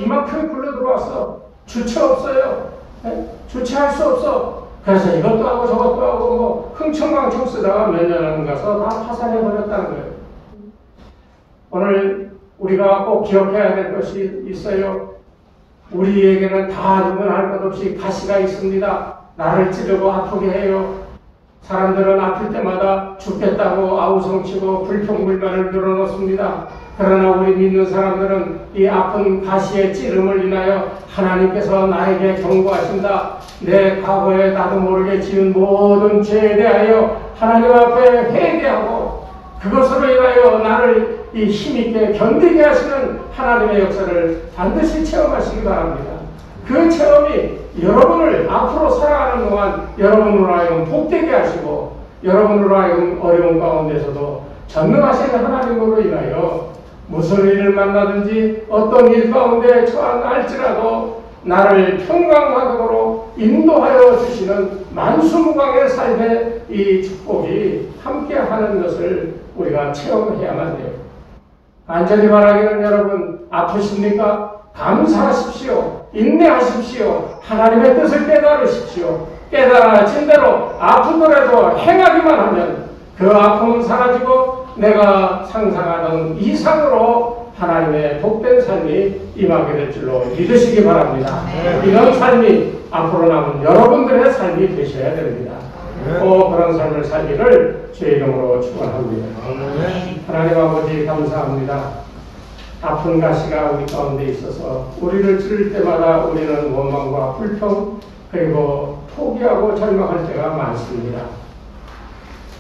이만큼 굴러 들어왔어. 주체 없어요. 네? 주체할 수 없어. 그래서 이것도 하고 저것도 하고 뭐 흥청망청 쓰다가 몇 년 가서 다 파산해 버렸다는 거예요. 오늘 우리가 꼭 기억해야 될 것이 있어요. 우리에게는 다 누구나 할 것 없이 가시가 있습니다. 나를 찌르고 아프게 해요. 사람들은 아플 때마다 죽겠다고 아우성치고 불평불만을 늘어놓습니다. 그러나 우리 믿는 사람들은 이 아픈 가시의 찌름을 인하여 하나님께서 나에게 경고하신다. 내 과거에 나도 모르게 지은 모든 죄에 대하여 하나님 앞에 회개하고 그것으로 인하여 나를 이 힘있게 견디게 하시는 하나님의 역사를 반드시 체험하시기 바랍니다. 그 체험이 여러분을 앞으로 살아가는 동안 여러분으로 하여금 복되게 하시고 여러분으로 하여금 어려운 가운데서도 전능하신 하나님으로 인하여 무슨 일을 만나든지 어떤 일 가운데 처할지라도 나를 평강하도록 인도하여 주시는 만수무강의 삶의 이 축복이 함께하는 것을 우리가 체험해야만 돼요. 간절히 바라기는 여러분, 아프십니까? 감사하십시오. 인내하십시오. 하나님의 뜻을 깨달으십시오. 깨달아진 대로 아프더라도 행하기만 하면 그 아픔은 사라지고 내가 상상하던 이상으로 하나님의 복된 삶이 임하게 될 줄로 믿으시기 바랍니다. 이런 삶이 앞으로 남은 여러분들의 삶이 되셔야 됩니다. 꼭 그런 삶을 살기를 주의 이름으로 축원합니다. 하나님 아버지 감사합니다. 아픈 가시가 우리 가운데 있어서 우리를 찌를 때마다 우리는 원망과 불평 그리고 포기하고 절망할 때가 많습니다.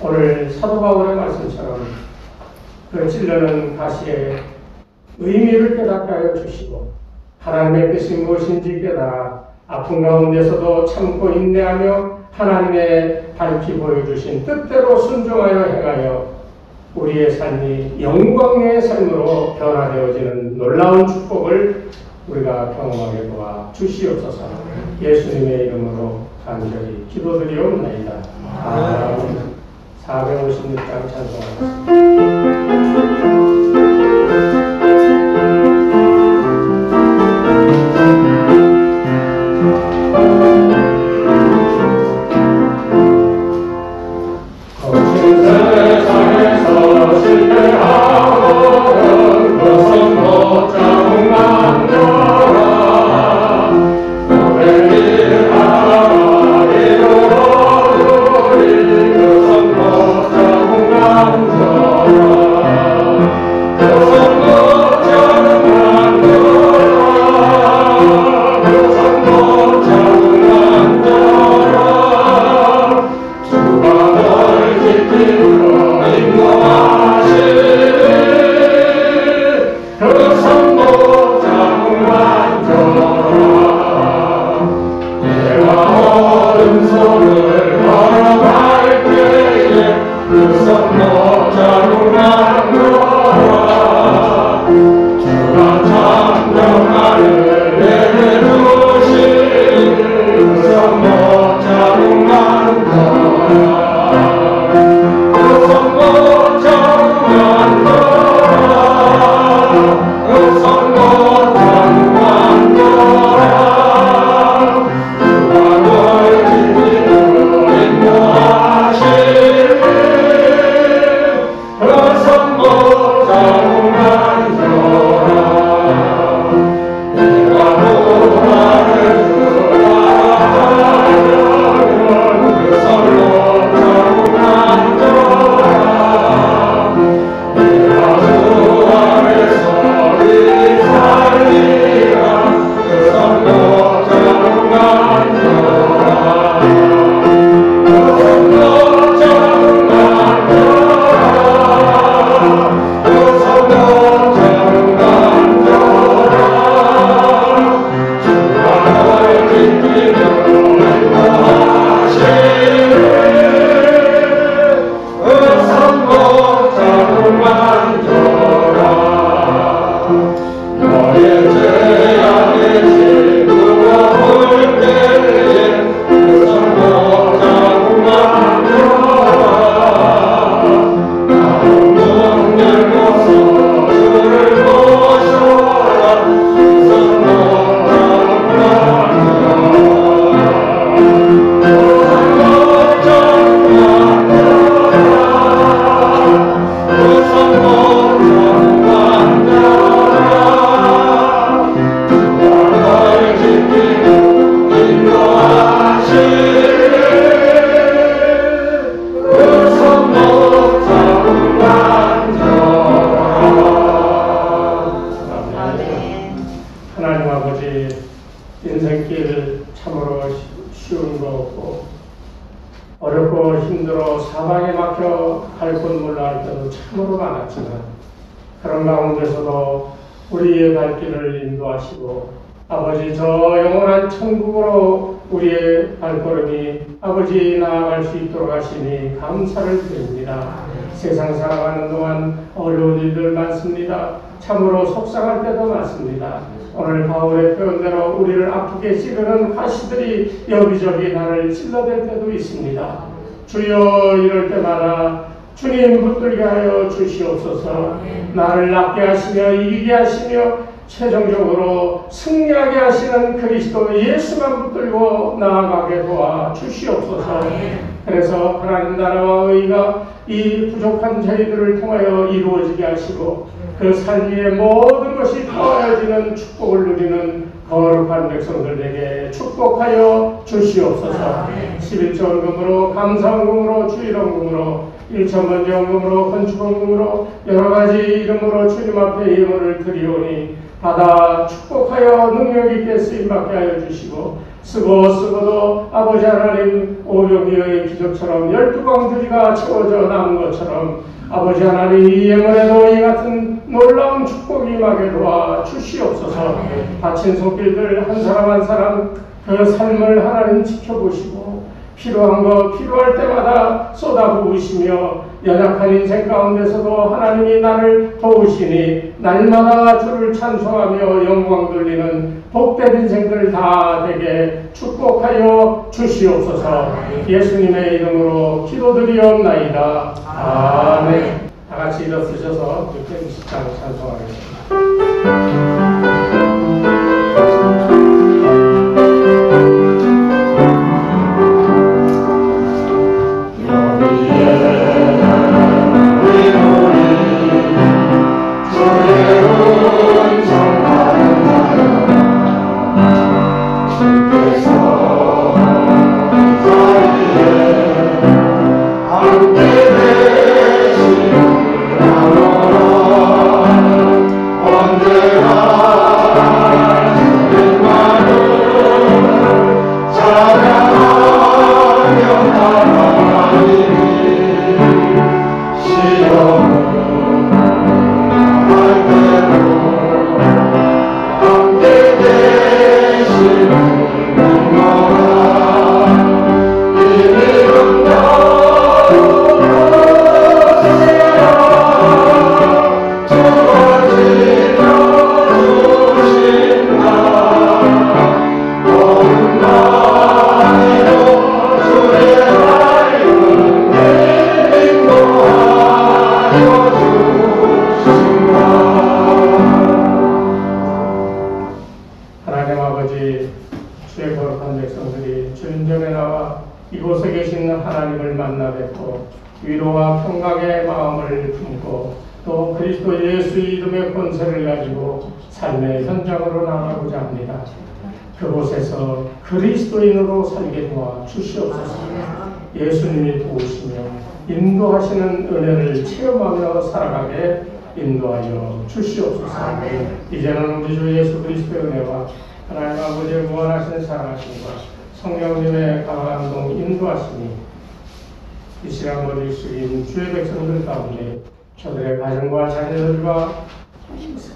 오늘 사도 바울의 말씀처럼 그 찔르는 가시의 의미를 깨닫게 하여 주시고 하나님의 뜻이 무엇인지 깨달아 아픈 가운데서도 참고 인내하며 하나님의 밝히 보여주신 뜻대로 순종하여 행하여 우리의 삶이 영광의 삶으로 변화되어지는 놀라운 축복을 우리가 경험하게 도와 주시옵소서. 예수님의 이름으로 간절히 기도드리옵나이다. 아멘. 456장 찬송하겠습니다. 그 참으로 많았지만 그런 가운데서도 우리의 발길을 인도하시고 아버지 저 영원한 천국으로 우리의 발걸음이 아버지 나아갈 수 있도록 하시니 감사를 드립니다. 세상 살아가는 동안 어려운 일들 많습니다. 참으로 속상할 때도 많습니다. 오늘 바울의 표현대로 우리를 아프게 찌르는 가시들이 여기저기 나를 찔러댈 때도 있습니다. 주여 이럴 때마다 주님 붙들게 하여 주시옵소서. 나를 낫게 하시며 이기게 하시며 최종적으로 승리하게 하시는 그리스도 예수만 붙들고 나아가게 도와 주시옵소서. 그래서 하나님 나라와 의가 이 부족한 저희들을 통하여 이루어지게 하시고 그 삶의 모든 것이 더하여지는 축복을 누리는 거룩한 백성들에게 축복하여 주시옵소서. 11조원금으로 감사원금으로 주일원금으로 1천번제원금으로 건축원금으로 여러가지 이름으로 주님 앞에 예물을 드리오니 받아 축복하여 능력있게 쓰임받게 하여 주시고 쓰고도 아버지 하나님 오병이어의 기적처럼 12광주리가 채워져 남은 것처럼 아버지 하나님 이 예물에도 이 같은 놀라운 축복이 임하게 도와 주시옵소서. 다친 손길들 한 사람 한 사람 그 삶을 하나님 지켜보시고 필요한 거 필요할 때마다 쏟아부으시며 연약한 인생 가운데서도 하나님이 나를 도우시니 날마다 주를 찬송하며 영광 돌리는 복된 인생들 다 되게 축복하여 주시옵소서. 예수님의 이름으로 기도드리옵나이다. 아멘. 다 같이 일어서셔서 660장 찬송하겠습니다. 위로와 평강의 마음을 품고 또 그리스도 예수 이름의 권세를 가지고 삶의 현장으로 나가고자 합니다. 그곳에서 그리스도인으로 살게 도와 주시옵소서. 예수님이 도우시며 인도하시는 은혜를 체험하며 살아가게 인도하여 주시옵소서. 이제는 우리 주 예수 그리스도의 은혜와 하나님 아버지의 무한하신 사랑하심과 성령님의 강한 동 인도하심이 이 시간 머리 숙인 주의 백성들 가운데 저들의 가정과 자녀들과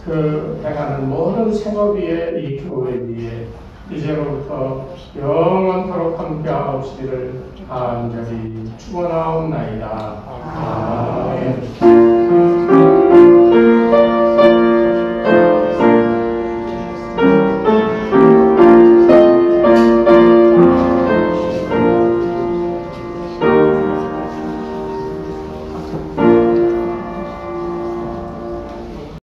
그 행하는 모든 생업 위에 이 교회 위에 이제로부터 영원토록 함께하옵시기를 간절히 축원하옵나이다. 아멘.